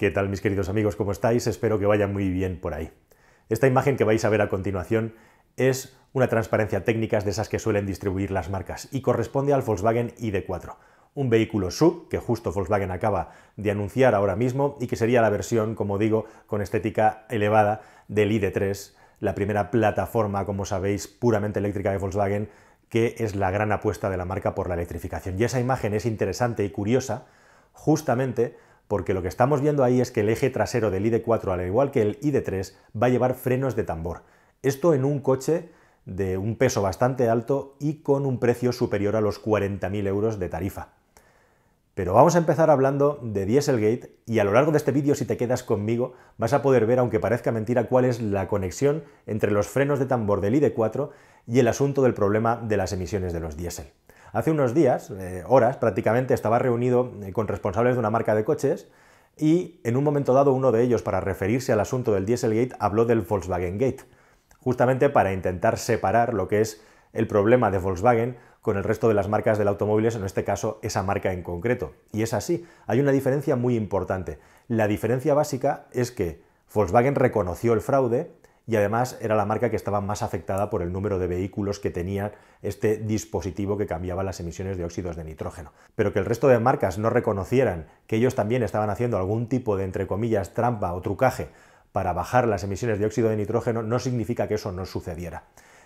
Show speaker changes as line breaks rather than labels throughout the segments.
¿Qué tal, mis queridos amigos? ¿Cómo estáis? Espero que vaya muy bien por ahí. Esta imagen que vais a ver a continuación es una transparencia técnica de esas que suelen distribuir las marcas y corresponde al Volkswagen ID.4, un vehículo SUV que justo Volkswagen acaba de anunciar ahora mismo y que sería la versión, como digo, con estética elevada del ID.3, la primera plataforma, como sabéis, puramente eléctrica de Volkswagen, que es la gran apuesta de la marca por la electrificación. Y esa imagen es interesante y curiosa justamente porque lo que estamos viendo ahí es que el eje trasero del ID.4, al igual que el ID.3, va a llevar frenos de tambor. Esto en un coche de un peso bastante alto y con un precio superior a los 40.000 euros de tarifa. Pero vamos a empezar hablando de Dieselgate y a lo largo de este vídeo, si te quedas conmigo, vas a poder ver, aunque parezca mentira, cuál es la conexión entre los frenos de tambor del ID.4 y el asunto del problema de las emisiones de los diésel. Hace unos días, horas prácticamente, estaba reunido con responsables de una marca de coches y en un momento dado uno de ellos, para referirse al asunto del Dieselgate, habló del Volkswagen Gate, justamente para intentar separar lo que es el problema de Volkswagen con el resto de las marcas del automóvil, en este caso esa marca en concreto. Y es así, hay una diferencia muy importante. La diferencia básica es que Volkswagen reconoció el fraude y además era la marca que estaba más afectada por el número de vehículos que tenía este dispositivo que cambiaba las emisiones de óxidos de nitrógeno. Pero que el resto de marcas no reconocieran que ellos también estaban haciendo algún tipo de, entre comillas, trampa o trucaje para bajar las emisiones de óxido de nitrógeno no significa que eso no sucediera.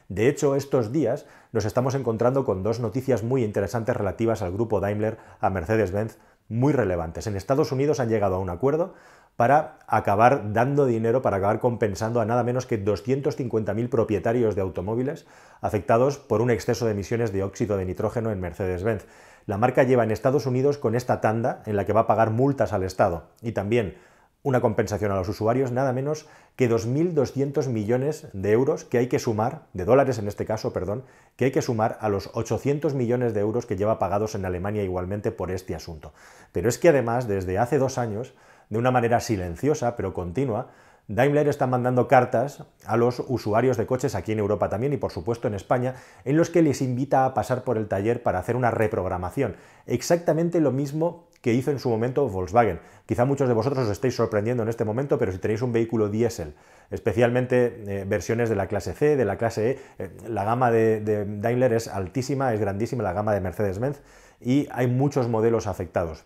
De hecho, estos días nos estamos encontrando con dos noticias muy interesantes relativas al grupo Daimler a Mercedes-Benz, muy relevantes. En Estados Unidos han llegado a un acuerdo para acabar dando dinero, para acabar compensando a nada menos que 250.000 propietarios de automóviles afectados por un exceso de emisiones de óxido de nitrógeno en Mercedes-Benz. La marca lleva en Estados Unidos con esta tanda en la que va a pagar multas al Estado y también una compensación a los usuarios, nada menos que 2.200 millones de euros que hay que sumar, de dólares en este caso, perdón, que hay que sumar a los 800 millones de euros que lleva pagados en Alemania igualmente por este asunto. Pero es que además, desde hace 2 años, de una manera silenciosa pero continua, Daimler está mandando cartas a los usuarios de coches aquí en Europa también y por supuesto en España, en los que les invita a pasar por el taller para hacer una reprogramación. Exactamente lo mismo que hizo en su momento Volkswagen. Quizá muchos de vosotros os estéis sorprendiendo en este momento, pero si tenéis un vehículo diésel, especialmente versiones de la clase C, de la clase E, la gama de Daimler es altísima, es grandísima, la gama de Mercedes-Benz, y hay muchos modelos afectados.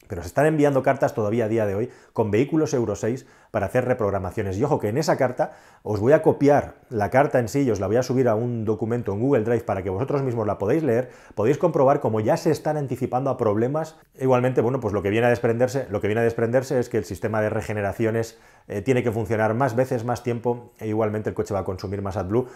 Pero se están enviando cartas todavía a día de hoy con vehículos Euro 6 para hacer reprogramaciones. Y ojo que en esa carta os voy a copiar la carta en sí y os la voy a subir a un documento en Google Drive para que vosotros mismos la podáis leer, podéis comprobar cómo ya se están anticipando a problemas. Igualmente, bueno, pues lo que viene a desprenderse es que el sistema de regeneraciones tiene que funcionar más veces, más tiempo, e igualmente el coche va a consumir más AdBlue,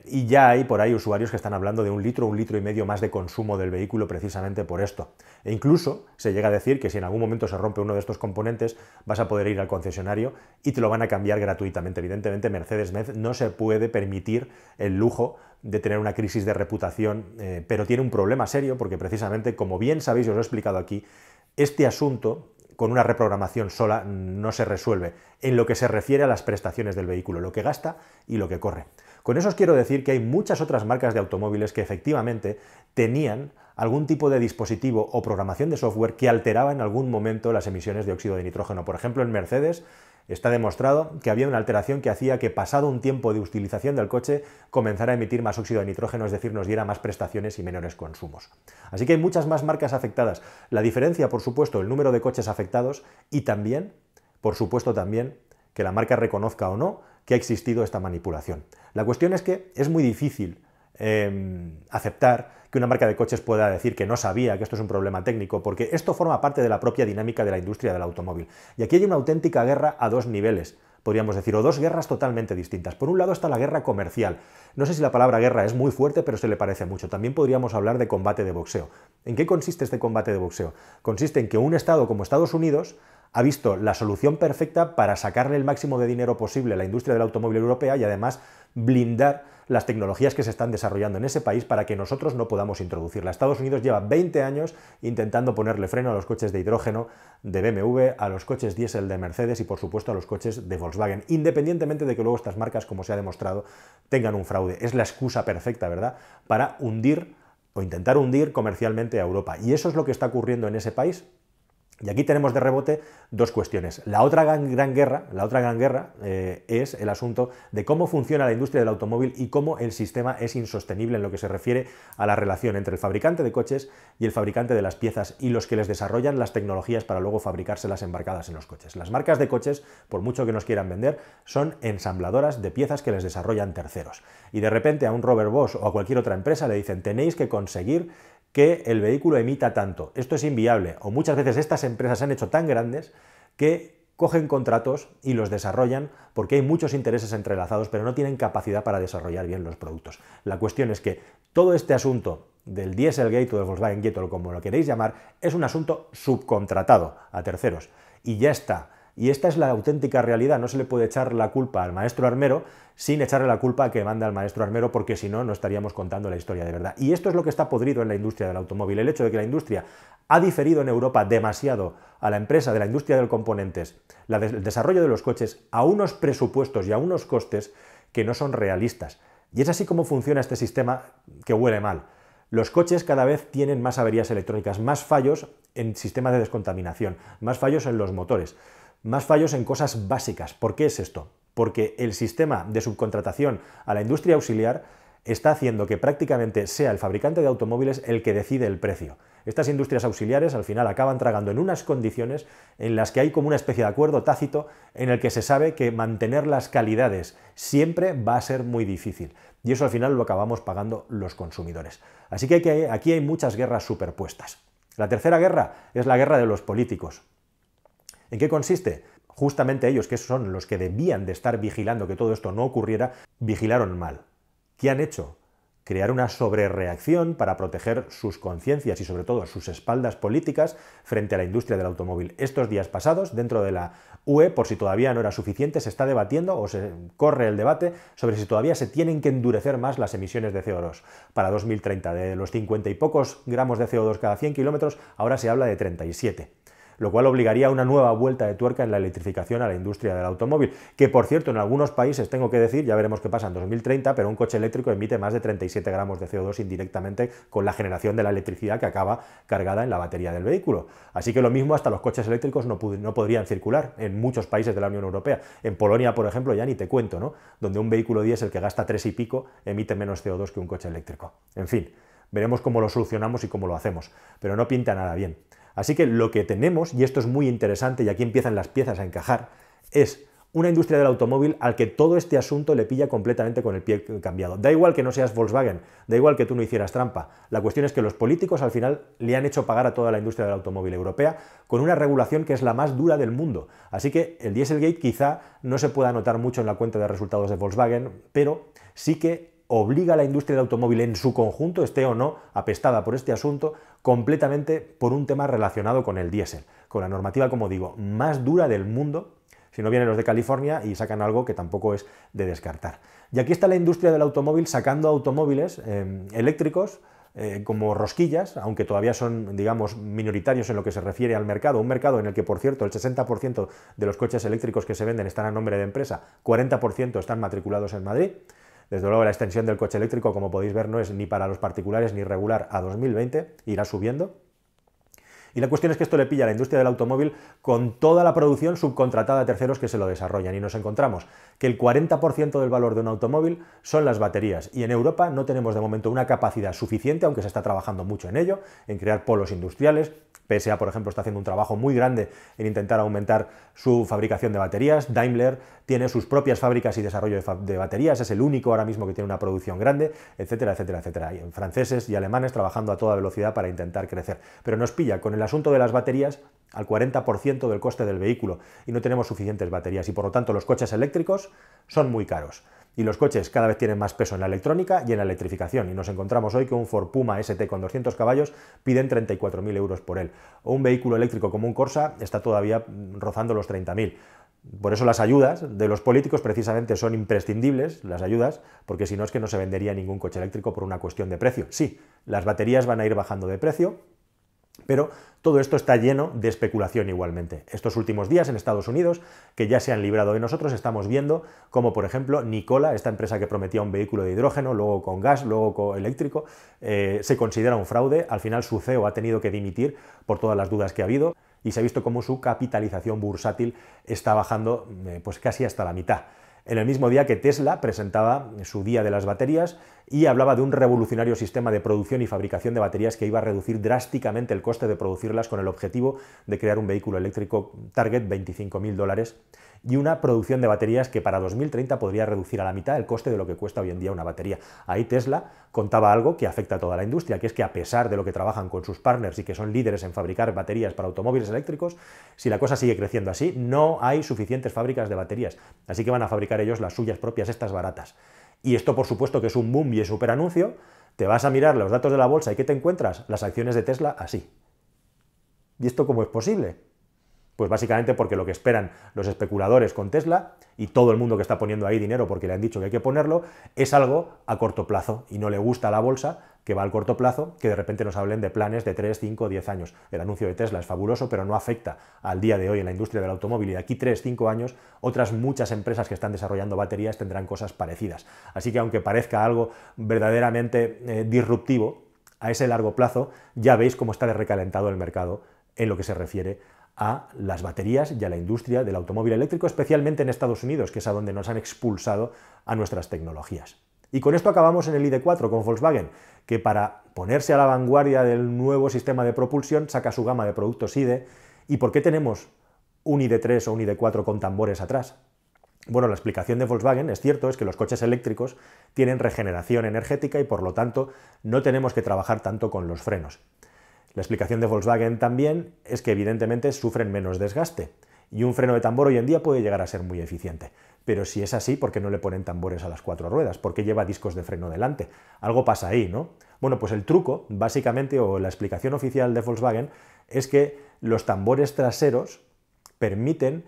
y ya hay por ahí usuarios que están hablando de 1 litro, 1,5 litros más de consumo del vehículo precisamente por esto. E incluso se llega a decir que si en algún momento se rompe uno de estos componentes, vas a poder ir al concesionario y te lo van a cambiar gratuitamente. Evidentemente, Mercedes-Benz no se puede permitir el lujo de tener una crisis de reputación, pero tiene un problema serio porque precisamente, como bien sabéis, os lo he explicado aquí, este asunto con una reprogramación sola no se resuelve en lo que se refiere a las prestaciones del vehículo, lo que gasta y lo que corre. Con eso os quiero decir que hay muchas otras marcas de automóviles que efectivamente tenían algún tipo de dispositivo o programación de software que alteraba en algún momento las emisiones de óxido de nitrógeno. Por ejemplo, en Mercedes está demostrado que había una alteración que hacía que pasado un tiempo de utilización del coche comenzara a emitir más óxido de nitrógeno, es decir, nos diera más prestaciones y menores consumos. Así que hay muchas más marcas afectadas. La diferencia, por supuesto, el número de coches afectados y también, por supuesto también, que la marca reconozca o no que ha existido esta manipulación. La cuestión es que es muy difícil aceptar que una marca de coches pueda decir que no sabía que esto es un problema técnico, porque esto forma parte de la propia dinámica de la industria del automóvil. Y aquí hay una auténtica guerra a 2 niveles, podríamos decir, o 2 guerras totalmente distintas. Por un lado está la guerra comercial. No sé si la palabra guerra es muy fuerte, pero se le parece mucho. También podríamos hablar de combate de boxeo. ¿En qué consiste este combate de boxeo? Consiste en que un estado como Estados Unidos ha visto la solución perfecta para sacarle el máximo de dinero posible a la industria del automóvil europea y además blindar las tecnologías que se están desarrollando en ese país para que nosotros no podamos introducirla. Estados Unidos lleva 20 años intentando ponerle freno a los coches de hidrógeno de BMW, a los coches diésel de Mercedes y por supuesto a los coches de Volkswagen, independientemente de que luego estas marcas, como se ha demostrado, tengan un fraude. Es la excusa perfecta, ¿verdad?, para hundir o intentar hundir comercialmente a Europa. Y eso es lo que está ocurriendo en ese país. Y aquí tenemos de rebote dos cuestiones. La otra gran guerra es el asunto de cómo funciona la industria del automóvil y cómo el sistema es insostenible en lo que se refiere a la relación entre el fabricante de coches y el fabricante de las piezas y los que les desarrollan las tecnologías para luego fabricárselas embarcadas en los coches. Las marcas de coches, por mucho que nos quieran vender, son ensambladoras de piezas que les desarrollan terceros. Y de repente a un Robert Bosch o a cualquier otra empresa le dicen: tenéis que conseguir que el vehículo emita tanto. Esto es inviable. O muchas veces estas empresas se han hecho tan grandes que cogen contratos y los desarrollan porque hay muchos intereses entrelazados, pero no tienen capacidad para desarrollar bien los productos. La cuestión es que todo este asunto del Dieselgate o del Volkswagen Gate o como lo queréis llamar, es un asunto subcontratado a terceros. Y ya está. Y esta es la auténtica realidad. No se le puede echar la culpa al maestro armero sin echarle la culpa que manda al maestro armero, porque si no, no estaríamos contando la historia de verdad. Y esto es lo que está podrido en la industria del automóvil. El hecho de que la industria ha diferido en Europa demasiado a la empresa de la industria de los componentes, el desarrollo de los coches, a unos presupuestos y a unos costes que no son realistas. Y es así como funciona este sistema que huele mal. Los coches cada vez tienen más averías electrónicas, más fallos en sistemas de descontaminación, más fallos en los motores, más fallos en cosas básicas. ¿Por qué es esto? Porque el sistema de subcontratación a la industria auxiliar está haciendo que prácticamente sea el fabricante de automóviles el que decide el precio. Estas industrias auxiliares al final acaban tragando en unas condiciones en las que hay como una especie de acuerdo tácito en el que se sabe que mantener las calidades siempre va a ser muy difícil. Y eso al final lo acabamos pagando los consumidores. Así que aquí hay muchas guerras superpuestas. La tercera guerra es la guerra de los políticos. ¿En qué consiste? Justamente ellos, que son los que debían de estar vigilando que todo esto no ocurriera, vigilaron mal. ¿Qué han hecho? Crear una sobrereacción para proteger sus conciencias y sobre todo sus espaldas políticas frente a la industria del automóvil. Estos días pasados, dentro de la UE, por si todavía no era suficiente, se está debatiendo o se corre el debate sobre si todavía se tienen que endurecer más las emisiones de CO2 para 2030. De los 50 y pocos gramos de CO2 cada 100 kilómetros, ahora se habla de 37. Lo cual obligaría a una nueva vuelta de tuerca en la electrificación a la industria del automóvil, que por cierto en algunos países, tengo que decir, ya veremos qué pasa en 2030, pero un coche eléctrico emite más de 37 gramos de CO2 indirectamente con la generación de la electricidad que acaba cargada en la batería del vehículo. Así que lo mismo, hasta los coches eléctricos no podrían circular en muchos países de la Unión Europea. En Polonia, por ejemplo, ya ni te cuento, ¿no? Donde un vehículo diésel que gasta 3 y pico emite menos CO2 que un coche eléctrico. En fin, veremos cómo lo solucionamos y cómo lo hacemos, pero no pinta nada bien. Así que lo que tenemos, y esto es muy interesante y aquí empiezan las piezas a encajar, es una industria del automóvil al que todo este asunto le pilla completamente con el pie cambiado. Da igual que no seas Volkswagen, da igual que tú no hicieras trampa. La cuestión es que los políticos al final le han hecho pagar a toda la industria del automóvil europea con una regulación que es la más dura del mundo. Así que el Dieselgate quizá no se pueda notar mucho en la cuenta de resultados de Volkswagen, pero sí que obliga a la industria del automóvil en su conjunto, esté o no apestada por este asunto, completamente por un tema relacionado con el diésel, con la normativa, como digo, más dura del mundo, si no vienen los de California y sacan algo que tampoco es de descartar. Y aquí está la industria del automóvil sacando automóviles eléctricos como rosquillas, aunque todavía son, digamos, minoritarios en lo que se refiere al mercado, un mercado en el que, por cierto, el 60% de los coches eléctricos que se venden están a nombre de empresa, 40% están matriculados en Madrid. Desde luego la extensión del coche eléctrico, como podéis ver, no es ni para los particulares ni regular a 2020, irá subiendo. Y la cuestión es que esto le pilla a la industria del automóvil con toda la producción subcontratada a terceros que se lo desarrollan. Y nos encontramos que el 40% del valor de un automóvil son las baterías. Y en Europa no tenemos de momento una capacidad suficiente, aunque se está trabajando mucho en ello, en crear polos industriales. PSA, por ejemplo, está haciendo un trabajo muy grande en intentar aumentar su fabricación de baterías. Daimler tiene sus propias fábricas y desarrollo de baterías, es el único ahora mismo que tiene una producción grande, etcétera, etcétera, etcétera. Y franceses y alemanes trabajando a toda velocidad para intentar crecer. Pero nos pilla con el asunto de las baterías al 40% del coste del vehículo y no tenemos suficientes baterías y por lo tanto los coches eléctricos son muy caros. Y los coches cada vez tienen más peso en la electrónica y en la electrificación. Y nos encontramos hoy que un Ford Puma ST con 200 caballos piden 34.000 euros por él. O un vehículo eléctrico como un Corsa está todavía rozando los 30.000. Por eso las ayudas de los políticos precisamente son imprescindibles, las ayudas, porque si no es que no se vendería ningún coche eléctrico por una cuestión de precio. Sí, las baterías van a ir bajando de precio, pero todo esto está lleno de especulación igualmente. Estos últimos días en Estados Unidos, que ya se han librado de nosotros, estamos viendo como, por ejemplo, Nikola, esta empresa que prometía un vehículo de hidrógeno, luego con gas, luego con eléctrico, se considera un fraude. Al final su CEO ha tenido que dimitir por todas las dudas que ha habido. y se ha visto cómo su capitalización bursátil está bajando pues casi hasta la mitad. En el mismo día que Tesla presentaba su día de las baterías y hablaba de un revolucionario sistema de producción y fabricación de baterías que iba a reducir drásticamente el coste de producirlas con el objetivo de crear un vehículo eléctrico target $25.000 y una producción de baterías que para 2030 podría reducir a la mitad el coste de lo que cuesta hoy en día una batería. Ahí Tesla contaba algo que afecta a toda la industria, que es que a pesar de lo que trabajan con sus partners y que son líderes en fabricar baterías para automóviles eléctricos, si la cosa sigue creciendo así, no hay suficientes fábricas de baterías, así que van a fabricar ellos las suyas propias, estas baratas. Y esto por supuesto que es un boom y es súper anuncio. Te vas a mirar los datos de la bolsa y ¿qué te encuentras? Las acciones de Tesla así. ¿Y esto cómo es posible? Pues básicamente porque lo que esperan los especuladores con Tesla y todo el mundo que está poniendo ahí dinero porque le han dicho que hay que ponerlo, es algo a corto plazo y no le gusta a la bolsa que va al corto plazo que de repente nos hablen de planes de 3, 5, 10 años. El anuncio de Tesla es fabuloso, pero no afecta al día de hoy en la industria del automóvil y de aquí 3, 5 años otras muchas empresas que están desarrollando baterías tendrán cosas parecidas. Así que aunque parezca algo verdaderamente disruptivo, a ese largo plazo ya veis cómo está recalentado el mercado en lo que se refiere a las baterías y a la industria del automóvil eléctrico, especialmente en Estados Unidos, que es a donde nos han expulsado a nuestras tecnologías. Y con esto acabamos en el ID.4 con Volkswagen, que para ponerse a la vanguardia del nuevo sistema de propulsión saca su gama de productos ID. ¿Y por qué tenemos un ID.3 o un ID.4 con tambores atrás? Bueno, la explicación de Volkswagen, es cierto, es que los coches eléctricos tienen regeneración energética y por lo tanto no tenemos que trabajar tanto con los frenos. La explicación de Volkswagen también es que evidentemente sufren menos desgaste y un freno de tambor hoy en día puede llegar a ser muy eficiente. Pero si es así, ¿por qué no le ponen tambores a las 4 ruedas? ¿Por qué lleva discos de freno delante? Algo pasa ahí, ¿no? Bueno, pues el truco, básicamente, o la explicación oficial de Volkswagen, es que los tambores traseros permiten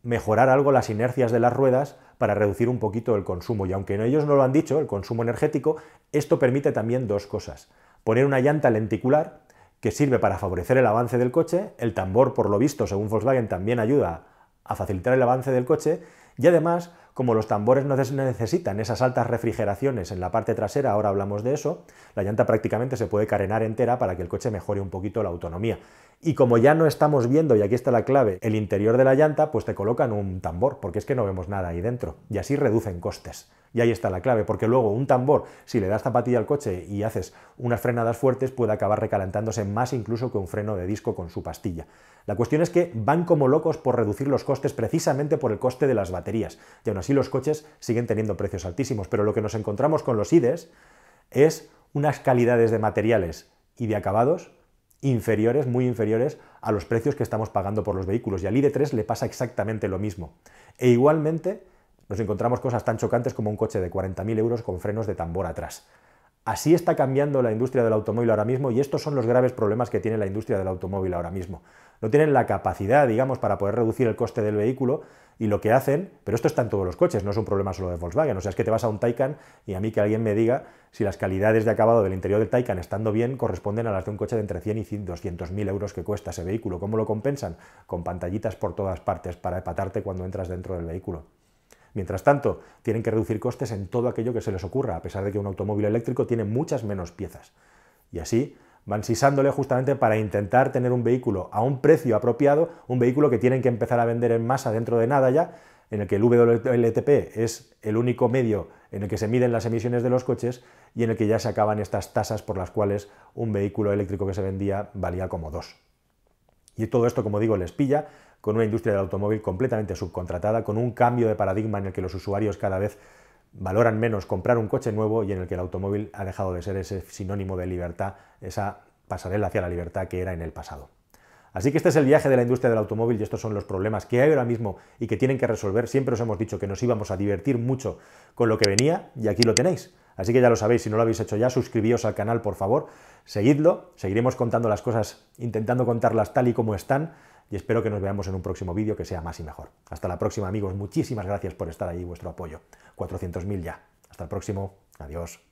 mejorar algo las inercias de las ruedas para reducir un poquito el consumo. Y aunque ellos no lo han dicho, el consumo energético, esto permite también dos cosas. Poner una llanta lenticular, que sirve para favorecer el avance del coche, el tambor, por lo visto, según Volkswagen, también ayuda a facilitar el avance del coche, y además, como los tambores no necesitan esas altas refrigeraciones en la parte trasera, ahora hablamos de eso, la llanta prácticamente se puede carenar entera para que el coche mejore un poquito la autonomía. Y como ya no estamos viendo, y aquí está la clave, el interior de la llanta, pues te colocan un tambor, porque es que no vemos nada ahí dentro, y así reducen costes. Y ahí está la clave, porque luego un tambor, si le das zapatilla al coche y haces unas frenadas fuertes, puede acabar recalentándose más incluso que un freno de disco con su pastilla. La cuestión es que van como locos por reducir los costes precisamente por el coste de las baterías, y aún así los coches siguen teniendo precios altísimos, pero lo que nos encontramos con los IDEs es unas calidades de materiales y de acabados inferiores, muy inferiores a los precios que estamos pagando por los vehículos, y al ID.3 le pasa exactamente lo mismo. E igualmente nos encontramos cosas tan chocantes como un coche de 40.000 euros con frenos de tambor atrás. Así está cambiando la industria del automóvil ahora mismo y estos son los graves problemas que tiene la industria del automóvil ahora mismo. No tienen la capacidad, digamos, para poder reducir el coste del vehículo y lo que hacen, pero esto está en todos los coches, no es un problema solo de Volkswagen, o sea, es que te vas a un Taycan y a mí que alguien me diga si las calidades de acabado del interior del Taycan estando bien corresponden a las de un coche de entre 100 y 200.000 euros que cuesta ese vehículo. ¿Cómo lo compensan? Con pantallitas por todas partes para epatarte cuando entras dentro del vehículo. Mientras tanto, tienen que reducir costes en todo aquello que se les ocurra, a pesar de que un automóvil eléctrico tiene muchas menos piezas. Y así van sisándole justamente para intentar tener un vehículo a un precio apropiado, un vehículo que tienen que empezar a vender en masa dentro de nada ya, en el que el WLTP es el único medio en el que se miden las emisiones de los coches y en el que ya se acaban estas tasas por las cuales un vehículo eléctrico que se vendía valía como 2. Y todo esto, como digo, les pilla con una industria del automóvil completamente subcontratada, con un cambio de paradigma en el que los usuarios cada vez valoran menos comprar un coche nuevo y en el que el automóvil ha dejado de ser ese sinónimo de libertad, esa pasarela hacia la libertad que era en el pasado. Así que este es el viaje de la industria del automóvil y estos son los problemas que hay ahora mismo y que tienen que resolver. Siempre os hemos dicho que nos íbamos a divertir mucho con lo que venía y aquí lo tenéis. Así que ya lo sabéis, si no lo habéis hecho ya, suscribíos al canal, por favor, seguidlo, seguiremos contando las cosas, intentando contarlas tal y como están y espero que nos veamos en un próximo vídeo que sea más y mejor. Hasta la próxima, amigos, muchísimas gracias por estar ahí y vuestro apoyo. 400.000 ya. Hasta el próximo, adiós.